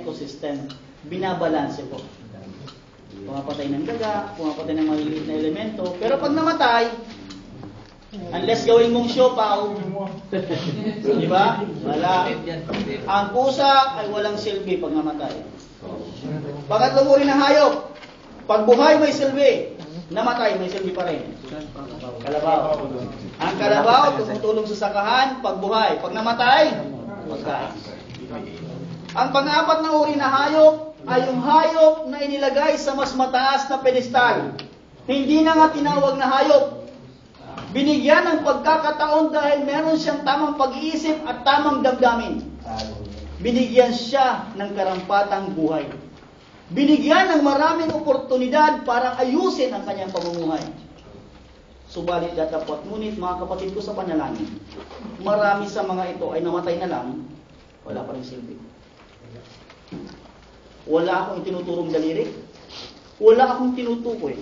ecosystem. Binabalanse po. Pumapatay ng daga, pumapatay ng maliliit na elemento. Pero pag namatay, unless gawin mong siopaw, di ba? Wala. Ang pusa ay walang silbi pag namatay. Pangatlong uri ng hayop, pag buhay may silbi, namatay may silbi pa rin. Kalabaw. Ang kalabaw tumutulong sa sakahan pag buhay. Pag namatay, pagkain. Ang pang-apat na uri na hayop ay yung hayop na inilagay sa mas mataas na pedestal. Hindi na nga tinawag na hayop. Binigyan ng pagkakataon dahil meron siyang tamang pag-iisip at tamang damdamin. Binigyan siya ng karampatang buhay. Binigyan ng maraming oportunidad para ayusin ang kanyang pamumuhay. Subalit datapot, ngunit mga kapatid ko sa panalangin, marami sa mga ito ay namatay na lang, wala pa rin silbi. Wala akong itinuturong daliri, wala akong tinutukoy.